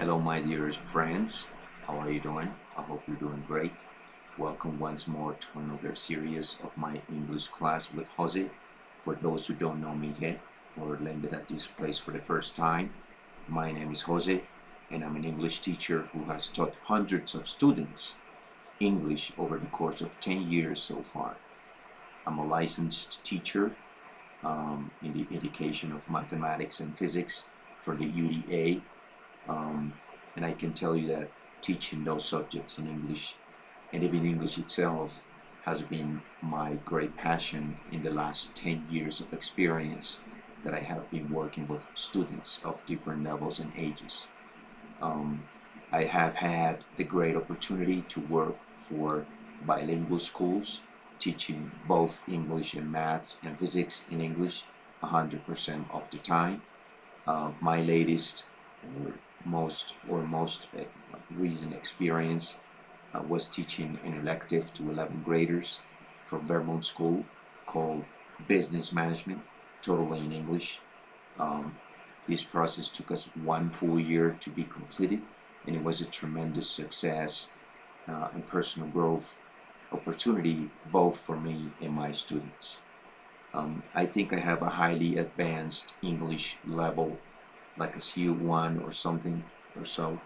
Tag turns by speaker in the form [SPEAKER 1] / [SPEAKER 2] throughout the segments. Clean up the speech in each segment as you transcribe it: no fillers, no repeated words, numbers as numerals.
[SPEAKER 1] Hello, my dear friends. How are you doing? I hope you're doing great. Welcome once more to another series of my English class with Jose. For those who don't know me yet or landed at this place for the first time, my name is Jose, and I'm an English teacher who has taught hundreds of students English over the course of 10 years so far. I'm a licensed teacher in the education of mathematics and physics for the UDA. And I can tell you that teaching those subjects in English and even English itself has been my great passion in the last 10 years of experience that I have been working with students of different levels and ages. I have had the great opportunity to work for bilingual schools, teaching both English and maths and physics in English 100% of the time. My latest or most recent experience was teaching an elective to 11th graders from Vermont School called Business Management, totally in English. This process took us 1 full year to be completed, and it was a tremendous success and personal growth opportunity both for me and my students. I think I have a highly advanced English level, like a CU1 or something or so,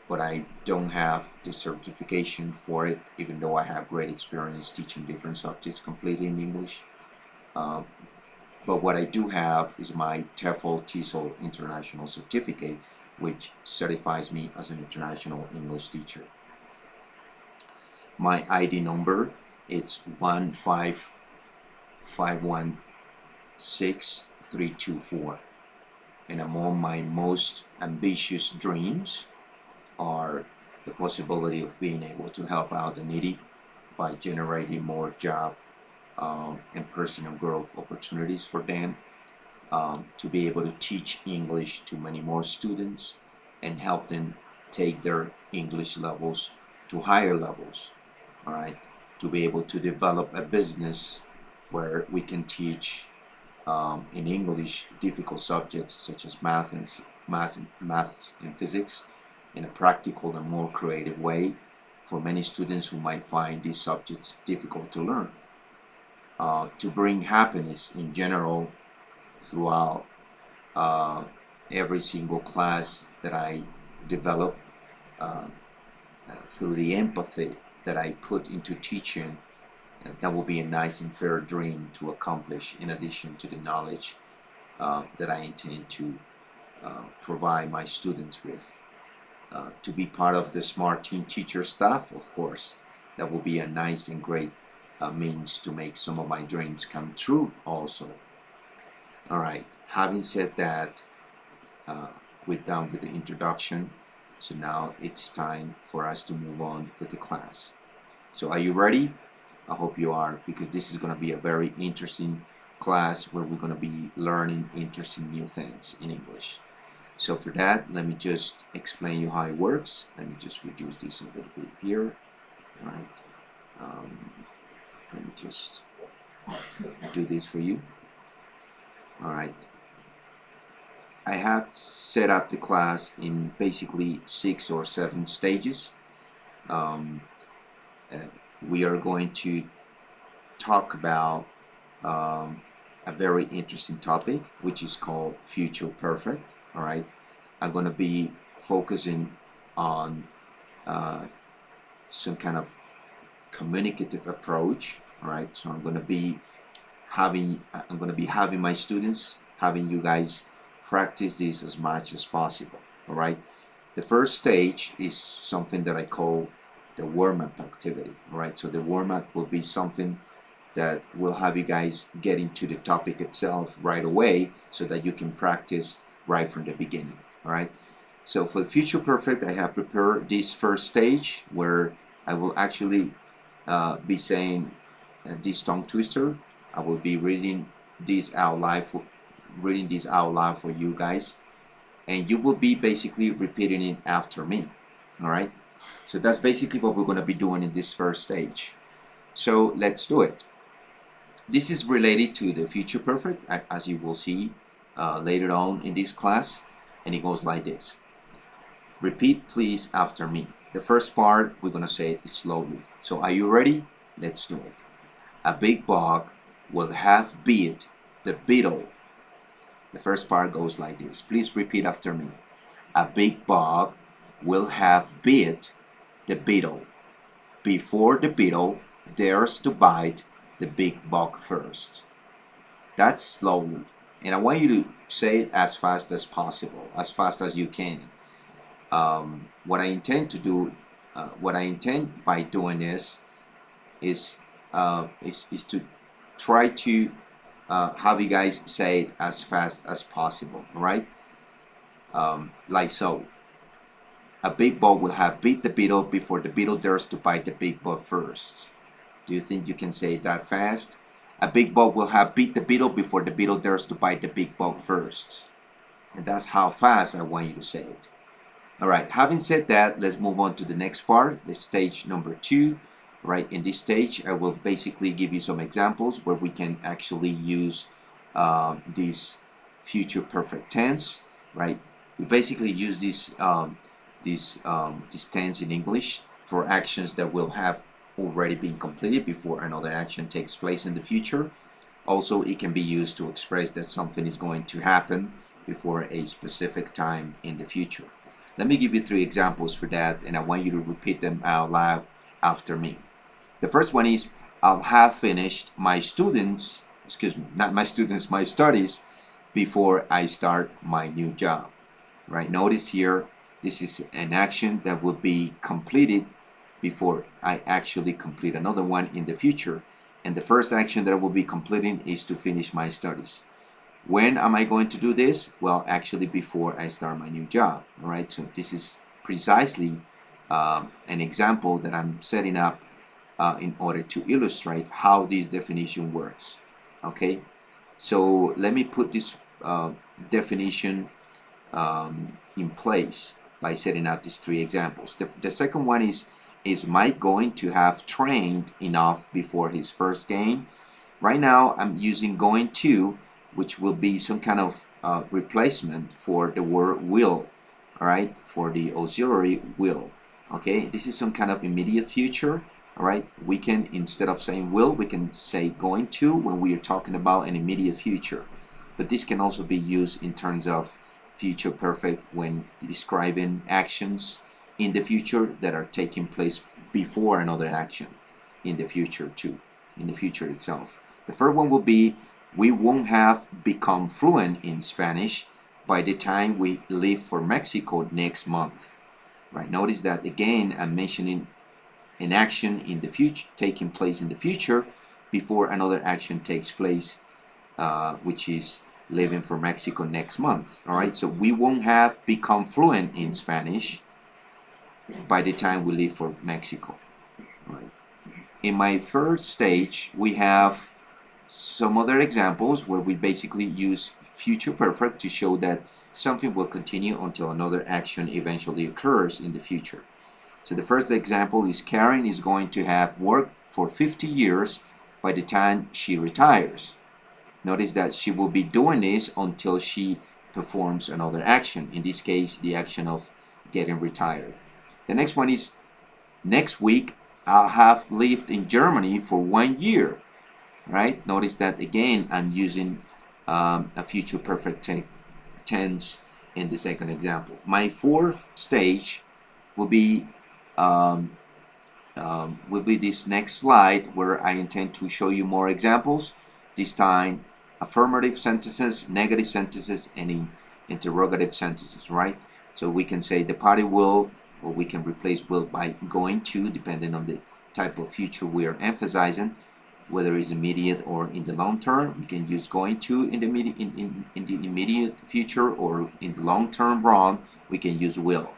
[SPEAKER 1] but I don't have the certification for it, even though I have great experience teaching different subjects completely in English. But what I do have is my TEFL International Certificate, which certifies me as an international English teacher. My ID number, it's 15516-324. And among my most ambitious dreams are the possibility of being able to help out the needy by generating more job and personal growth opportunities for them, to be able to teach English to many more students and help them take their English levels to higher levels, all right? To be able to develop a business where we can teach in English difficult subjects such as math and physics in a practical and more creative way for many students who might find these subjects difficult to learn. To bring happiness in general throughout every single class that I develop, through the empathy that I put into teaching. That will be a nice and fair dream to accomplish, in addition to the knowledge that I intend to provide my students with. To be part of the Smart Team Teacher staff, of course, that will be a nice and great means to make some of my dreams come true also. Alright, having said that, we're done with the introduction, so now it's time for us to move on with the class. So are you ready? I hope you are, because this is going to be a very interesting class where we're going to be learning interesting new things in English. So for that, let me just explain you how it works. Let me just reduce this a little bit here. All right. Let me just do this for you. All right. I have set up the class in basically 6 or 7 stages. We are going to talk about a very interesting topic, which is called future perfect. All right, I'm going to be focusing on some kind of communicative approach. All right, so I'm going to be having my students, having you guys practice this as much as possible. All right, the first stage is something that I call the warm-up activity. All right, so the warm-up will be something that will have you guys get into the topic itself right away so that you can practice right from the beginning. All right, so for the future perfect, I have prepared this first stage where I will actually be saying this tongue twister. I will be reading this out loud for you guys, and you will be basically repeating it after me. All right, so that's basically what we're going to be doing in this first stage. So let's do it. This is related to the future perfect, as you will see later on in this class, and it goes like this. Repeat please after me. The first part, we're gonna say it slowly. So are you ready? Let's do it. A big bug will have beat the beetle. The first part goes like this. Please repeat after me. A big bug will have beat the beetle before the beetle dares to bite the big bug first. That's slowly. And I want you to say it as fast as possible, as fast as you can. What I intend to do, what I intend by doing this is to try to have you guys say it as fast as possible, right? Like so. A big bug will have beat the beetle before the beetle dares to bite the big bug first. Do you think you can say it that fast? A big bug will have beat the beetle before the beetle dares to bite the big bug first. And that's how fast I want you to say it. Alright, having said that, let's move on to the next part, the stage number 2. Right, in this stage, I will basically give you some examples where we can actually use this future perfect tense. Right, we basically use this tense in English for actions that will have already been completed before another action takes place in the future. Also, it can be used to express that something is going to happen before a specific time in the future. Let me give you 3 examples for that, and I want you to repeat them out loud after me. The first one is, I'll have finished my studies before I start my new job. Right, notice here, this is an action that will be completed before I actually complete another one in the future. And the first action that I will be completing is to finish my studies. When am I going to do this? Well, actually before I start my new job. All right, so this is precisely an example that I'm setting up in order to illustrate how this definition works. Okay, so let me put this definition in place by setting out these 3 examples. The second one is Mike going to have trained enough before his first game? Right now I'm using going to, which will be some kind of replacement for the word will. All right, for the auxiliary will. Okay, this is some kind of immediate future. All right, we can, instead of saying will, we can say going to when we are talking about an immediate future. But this can also be used in terms of future perfect when describing actions in the future that are taking place before another action in the future too, in the future itself. The third one will be, we won't have become fluent in Spanish by the time we leave for Mexico next month. Right, notice that again I'm mentioning an action in the future, taking place in the future before another action takes place, which is leaving for Mexico next month. All right, so we won't have become fluent in Spanish by the time we leave for Mexico. All right. In my third stage, we have some other examples where we basically use future perfect to show that something will continue until another action eventually occurs in the future. So the first example is, Karen is going to have worked for 50 years by the time she retires. Notice that she will be doing this until she performs another action, in this case the action of getting retired. The next one is, next week I'll have lived in Germany for 1 year. Right? Notice that again I'm using a future perfect tense in the second example. My fourth stage will be this next slide, where I intend to show you more examples, this time affirmative sentences, negative sentences, and interrogative sentences. Right, so we can say the party will, or we can replace will by going to, depending on the type of future we are emphasizing, whether it's immediate or in the long term. We can use going to in the immediate future, or in the long term wrong we can use will.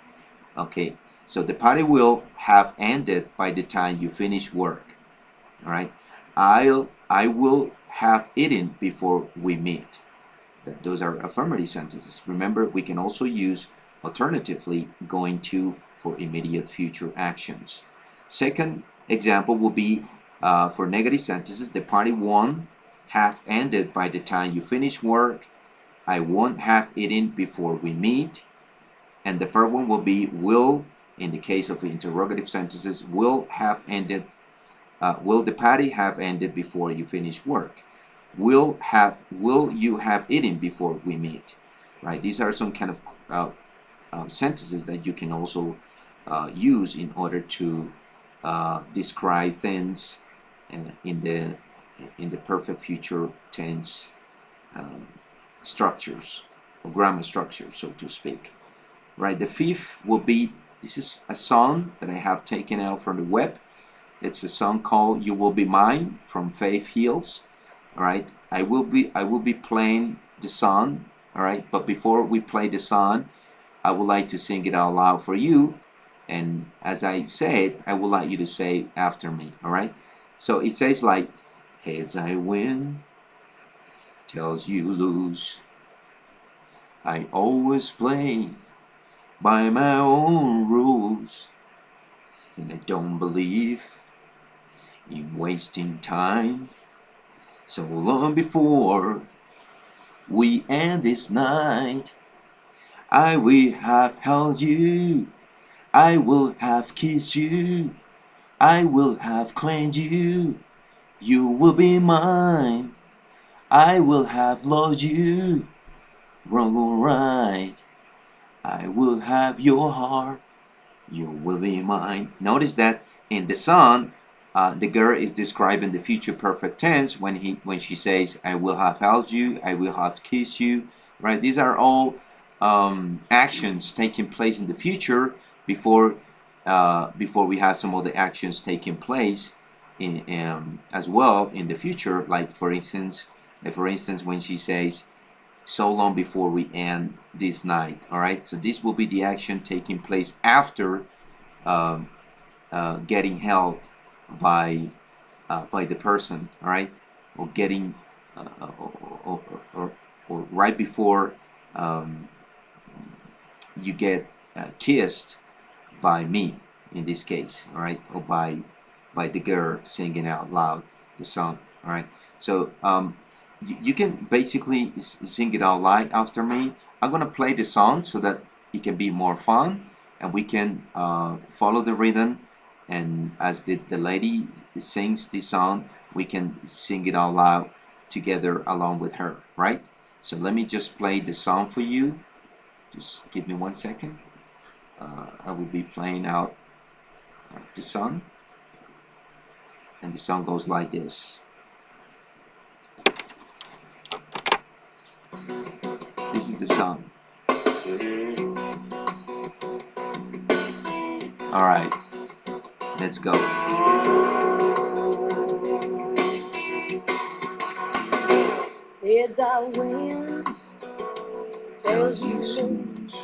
[SPEAKER 1] Okay, so the party will have ended by the time you finish work. All right, I will have eaten before we meet. Those are affirmative sentences. Remember, we can also use alternatively going to for immediate future actions. Second example will be for negative sentences. The party won't have ended by the time you finish work. I won't have eaten before we meet. And the third one will be will, in the case of interrogative sentences, will have ended, will the party have ended before you finish work? Will you have eaten before we meet? Right? These are some kind of sentences that you can also use in order to describe things in the perfect future tense structures or grammar structures, so to speak. Right? The fifth will be, this is a song that I have taken out from the web. It's a song called "You Will Be Mine" from Faith Hills. All right, I will be playing the song. All right, but before we play the song, I would like to sing it out loud for you. And as I said, I would like you to say after me. All right, so it says like, heads I win, tails you lose. I always play by my own rules, and I don't believe in wasting time. So long before we end this night, I will have held you, I will have kissed you, I will have claimed you, you will be mine, I will have loved you, wrong or right, I will have your heart, you will be mine. Notice that in the song, the girl is describing the future perfect tense when she says, "I will have held you, I will have kissed you." Right? These are all actions taking place in the future before we have some other actions taking place as well in the future. Like for instance, when she says, "So long before we end this night." All right. So this will be the action taking place after getting held by the person, all right, or getting or right before you get kissed by me in this case, all right, or by the girl singing out loud the song, all right. So you can basically sing it out loud after me. I'm gonna play the song so that it can be more fun and we can follow the rhythm. And as the lady sings this song, we can sing it out loud together along with her, right? So let me just play the song for you. Just give me 1 second. I will be playing out the song. And the song goes like this. This is the song. All right. Let's go.
[SPEAKER 2] Heads I win, tails you lose.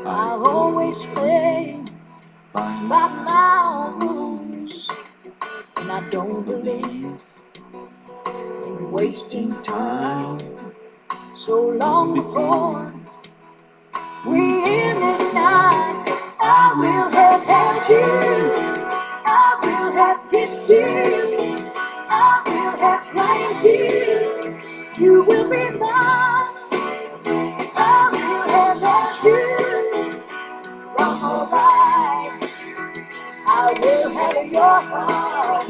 [SPEAKER 2] I always play by my own rules, and I don't believe in wasting time. So long before we end this night, I will have held you, I will have kissed you, I will have claimed you, you will be mine, I will have loved you, wrong or right, I will have your heart,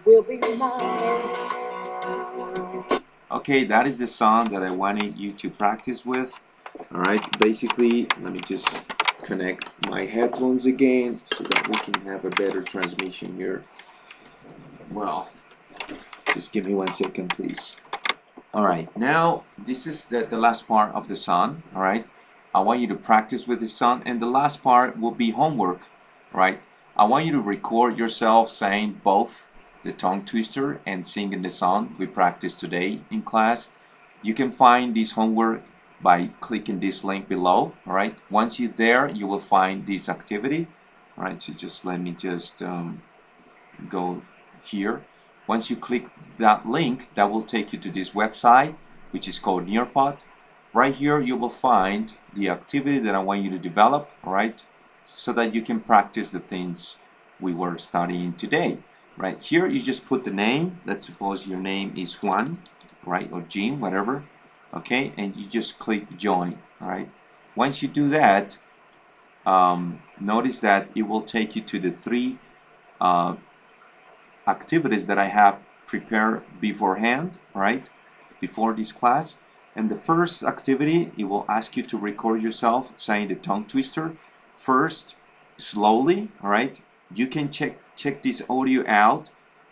[SPEAKER 2] you will be mine.
[SPEAKER 1] Okay, that is the song that I wanted you to practice with. All right, basically, let me just connect my headphones again so that we can have a better transmission here. Well, just give me 1 second, please. All right, now this is the last part of the song. All right, I want you to practice with the song, and the last part will be homework. Right, I want you to record yourself saying both the tongue twister and singing the song we practiced today in class. You can find this homework by clicking this link below. All right, once you're there, you will find this activity. All right, so just let me just go here. Once you click that link, that will take you to this website, which is called Nearpod. Right here, you will find the activity that I want you to develop, all right, so that you can practice the things we were studying today. Right here, you just put the name. Let's suppose your name is Juan, right, or Jean, whatever. Okay, and you just click join. All right, Once you do that, notice that it will take you to the three activities that I have prepared beforehand, right? Before this class. And the first activity, it will ask you to record yourself saying the tongue twister first, slowly, all right? You can check this audio out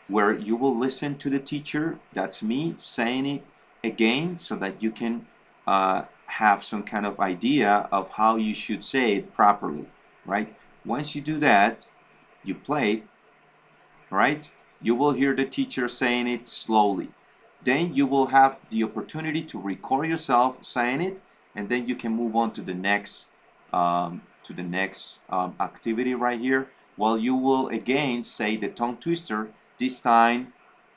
[SPEAKER 1] where you will listen to the teacher, that's me, saying it again so that you can have some kind of idea of how you should say it properly, right? Once you do that, you play it, right? You will hear the teacher saying it slowly. Then you will have the opportunity to record yourself saying it, and then you can move on to the next activity right here. Well, you will again say the tongue twister, this time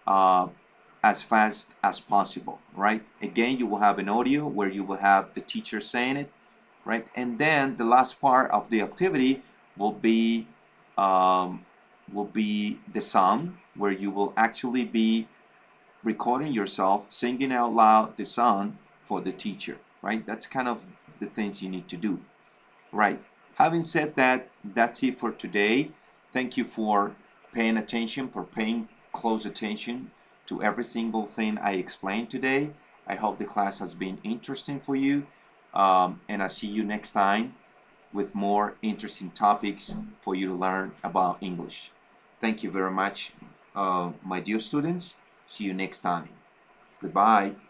[SPEAKER 1] as fast as possible, right? Again, you will have an audio where you will have the teacher saying it, right? And then the last part of the activity will be the song, where you will actually be recording yourself singing out loud the song for the teacher, right? That's kind of the things you need to do, right? Having said that, that's it for today. Thank you for paying attention, for paying close attention to every single thing I explained today. I hope the class has been interesting for you, and I'll see you next time with more interesting topics for you to learn about English. Thank you very much, my dear students. See you next time. Goodbye.